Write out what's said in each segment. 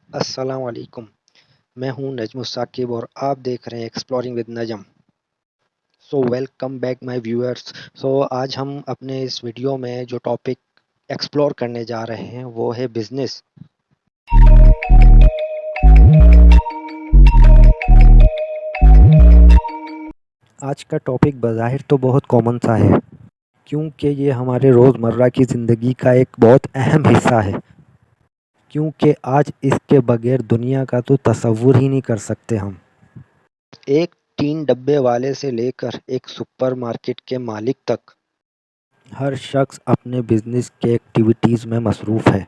السلام علیکم، میں ہوں نجم الثاقب اور آپ دیکھ رہے ہیں exploring with Najm. So welcome back my viewers. So آج ہم اپنے اس ویڈیو میں جو ٹاپک ایکسپلور کرنے جا رہے ہیں وہ ہے بزنس۔ آج کا ٹاپک بظاہر تو بہت کامن سا ہے، کیونکہ یہ ہمارے روزمرہ کی زندگی کا ایک بہت اہم حصہ ہے، کیونکہ آج اس کے بغیر دنیا کا تو تصور ہی نہیں کر سکتے ہم۔ ایک تین ڈبے والے سے لے کر ایک سپر مارکیٹ کے مالک تک، ہر شخص اپنے بزنس کے ایکٹیویٹیز میں مصروف ہے۔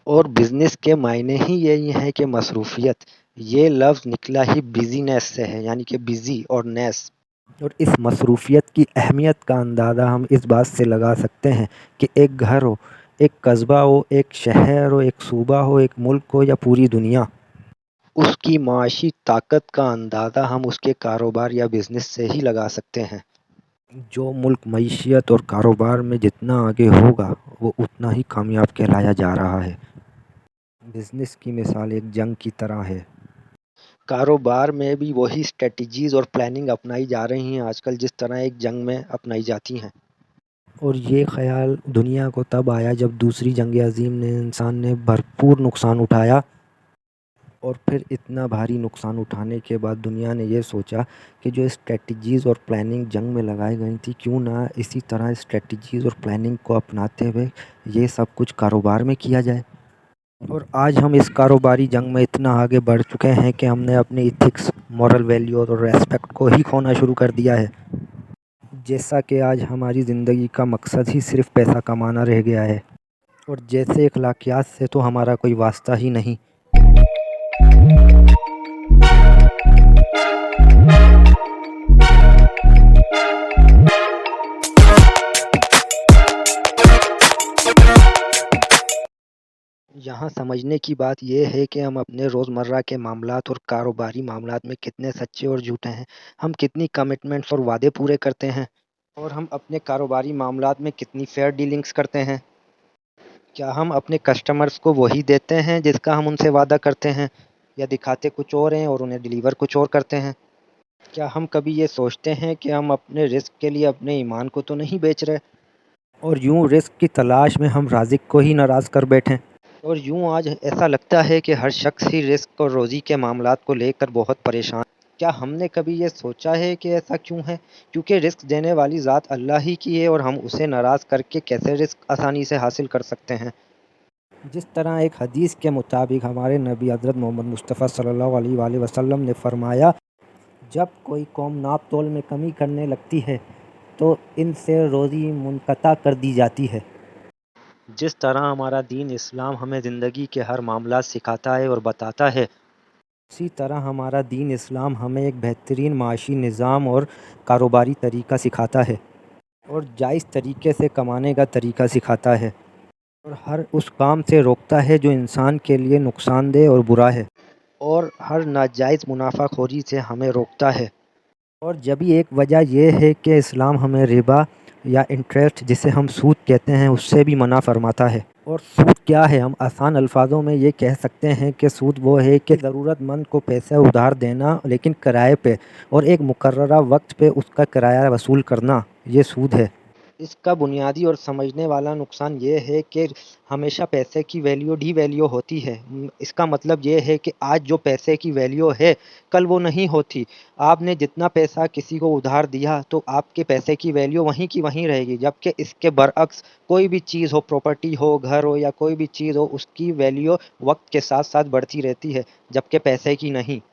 اور بزنس کے معنی ہی یہی ہیں کہ مصروفیت۔ یہ لفظ نکلا ہی بزینس سے ہے، یعنی کہ بزی اور نیس۔ اور اس مصروفیت کی اہمیت کا اندازہ ہم اس بات سے لگا سکتے ہیں کہ ایک گھر ہو، ایک قصبہ ہو، ایک شہر ہو، ایک صوبہ ہو، ایک ملک ہو یا پوری دنیا، اس کی معاشی طاقت کا اندازہ ہم اس کے کاروبار یا بزنس سے ہی لگا سکتے ہیں۔ جو ملک معیشت اور کاروبار میں جتنا آگے ہوگا وہ اتنا ہی کامیاب کہلایا جا رہا ہے۔ بزنس کی مثال ایک جنگ کی طرح ہے۔ کاروبار میں بھی وہی اسٹریٹجیز اور پلاننگ اپنائی جا رہی ہیں آج کل جس طرح ایک جنگ میں اپنائی جاتی ہیں۔ اور یہ خیال دنیا کو تب آیا جب دوسری جنگ عظیم نے انسان نے بھرپور نقصان اٹھایا، اور پھر اتنا بھاری نقصان اٹھانے کے بعد دنیا نے یہ سوچا کہ جو اسٹریٹجیز اور پلاننگ جنگ میں لگائی گئی تھی، کیوں نہ اسی طرح اسٹریٹجیز اور پلاننگ کو اپناتے ہوئے یہ سب کچھ کاروبار میں کیا جائے۔ اور آج ہم اس کاروباری جنگ میں اتنا آگے بڑھ چکے ہیں کہ ہم نے اپنی ایتھکس، مورل ویلیوز اور ریسپیکٹ کو ہی کھونا شروع کر دیا ہے۔ جیسا کہ آج ہماری زندگی کا مقصد ہی صرف پیسہ کمانا رہ گیا ہے، اور جیسے اخلاقیات سے تو ہمارا کوئی واسطہ ہی نہیں۔ یہاں سمجھنے کی بات یہ ہے کہ ہم اپنے روزمرہ کے معاملات اور کاروباری معاملات میں کتنے سچے اور جھوٹے ہیں، ہم کتنی کمٹمنٹس اور وعدے پورے کرتے ہیں، اور ہم اپنے کاروباری معاملات میں کتنی فیئر ڈیلنگز کرتے ہیں۔ کیا ہم اپنے کسٹمرز کو وہی دیتے ہیں جس کا ہم ان سے وعدہ کرتے ہیں، یا دکھاتے کچھ اور ہیں اور انہیں ڈیلیور کچھ اور کرتے ہیں؟ کیا ہم کبھی یہ سوچتے ہیں کہ ہم اپنے رزق کے لیے اپنے ایمان کو تو نہیں بیچ رہے، اور یوں رزق کی تلاش میں ہم رازق کو ہی ناراض کر بیٹھیں؟ اور یوں آج ایسا لگتا ہے کہ ہر شخص ہی رزق اور روزی کے معاملات کو لے کر بہت پریشان۔ کیا ہم نے کبھی یہ سوچا ہے کہ ایسا کیوں ہے؟ کیونکہ رزق دینے والی ذات اللہ ہی کی ہے، اور ہم اسے ناراض کر کے کیسے رزق آسانی سے حاصل کر سکتے ہیں؟ جس طرح ایک حدیث کے مطابق ہمارے نبی حضرت محمد مصطفیٰ صلی اللہ علیہ وآلہ وسلم نے فرمایا، جب کوئی قوم ناپ تول میں کمی کرنے لگتی ہے تو ان سے روزی منقطع کر دی جاتی ہے۔ جس طرح ہمارا دین اسلام ہمیں زندگی کے ہر معاملات سکھاتا ہے اور بتاتا ہے، اسی طرح ہمارا دین اسلام ہمیں ایک بہترین معاشی نظام اور کاروباری طریقہ سکھاتا ہے، اور جائز طریقے سے کمانے کا طریقہ سکھاتا ہے، اور ہر اس کام سے روکتا ہے جو انسان کے لیے نقصان دہ اور برا ہے، اور ہر ناجائز منافع خوری سے ہمیں روکتا ہے۔ اور جبھی ایک وجہ یہ ہے کہ اسلام ہمیں ربا یا انٹرسٹ، جسے ہم سود کہتے ہیں، اس سے بھی منع فرماتا ہے۔ اور سود کیا ہے؟ ہم آسان الفاظوں میں یہ کہہ سکتے ہیں کہ سود وہ ہے کہ ضرورت مند کو پیسے ادھار دینا لیکن کرائے پہ، اور ایک مقررہ وقت پہ اس کا کرایہ وصول کرنا، یہ سود ہے۔ اس کا بنیادی اور سمجھنے والا نقصان یہ ہے کہ ہمیشہ پیسے کی ویلیو ڈی ویلیو ہوتی ہے۔ اس کا مطلب یہ ہے کہ آج جو پیسے کی ویلیو ہے کل وہ نہیں ہوتی۔ آپ نے جتنا پیسہ کسی کو ادھار دیا تو آپ کے پیسے کی ویلیو وہیں کی وہیں رہے گی، جبکہ اس کے برعکس کوئی بھی چیز ہو، پراپرٹی ہو، گھر ہو یا کوئی بھی چیز ہو، اس کی ویلیو وقت کے ساتھ ساتھ بڑھتی رہتی ہے، جبکہ پیسے کی نہیں۔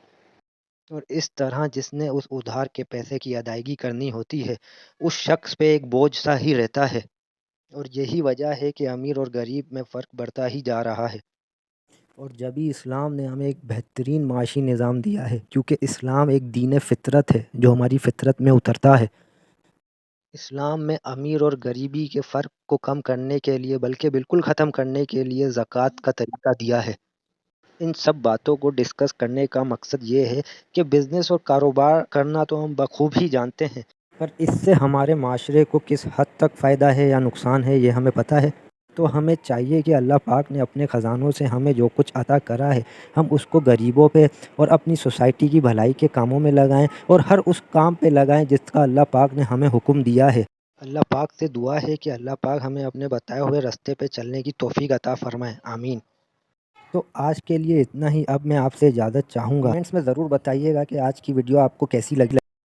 اور اس طرح جس نے اس ادھار کے پیسے کی ادائیگی کرنی ہوتی ہے، اس شخص پہ ایک بوجھ سا ہی رہتا ہے، اور یہی وجہ ہے کہ امیر اور غریب میں فرق بڑھتا ہی جا رہا ہے۔ اور جبھی اسلام نے ہمیں ایک بہترین معاشی نظام دیا ہے، کیونکہ اسلام ایک دین فطرت ہے جو ہماری فطرت میں اترتا ہے۔ اسلام میں امیر اور غریبی کے فرق کو کم کرنے کے لیے، بلکہ بالکل ختم کرنے کے لیے زکوٰۃ کا طریقہ دیا ہے۔ ان سب باتوں کو ڈسکس کرنے کا مقصد یہ ہے کہ بزنس اور کاروبار کرنا تو ہم بخوبی جانتے ہیں، پر اس سے ہمارے معاشرے کو کس حد تک فائدہ ہے یا نقصان ہے یہ ہمیں پتہ ہے۔ تو ہمیں چاہیے کہ اللہ پاک نے اپنے خزانوں سے ہمیں جو کچھ عطا کرا ہے ہم اس کو غریبوں پہ اور اپنی سوسائٹی کی بھلائی کے کاموں میں لگائیں، اور ہر اس کام پہ لگائیں جس کا اللہ پاک نے ہمیں حکم دیا ہے۔ اللہ پاک سے دعا ہے کہ اللہ پاک ہمیں اپنے بتائے ہوئے راستے پہ چلنے کی توفیق عطا فرمائے، آمین۔ تو آج کے لیے اتنا ہی، اب میں آپ سے اجازت چاہوں گا۔ کمنٹس میں ضرور بتائیے گا کہ آج کی ویڈیو آپ کو کیسی لگی۔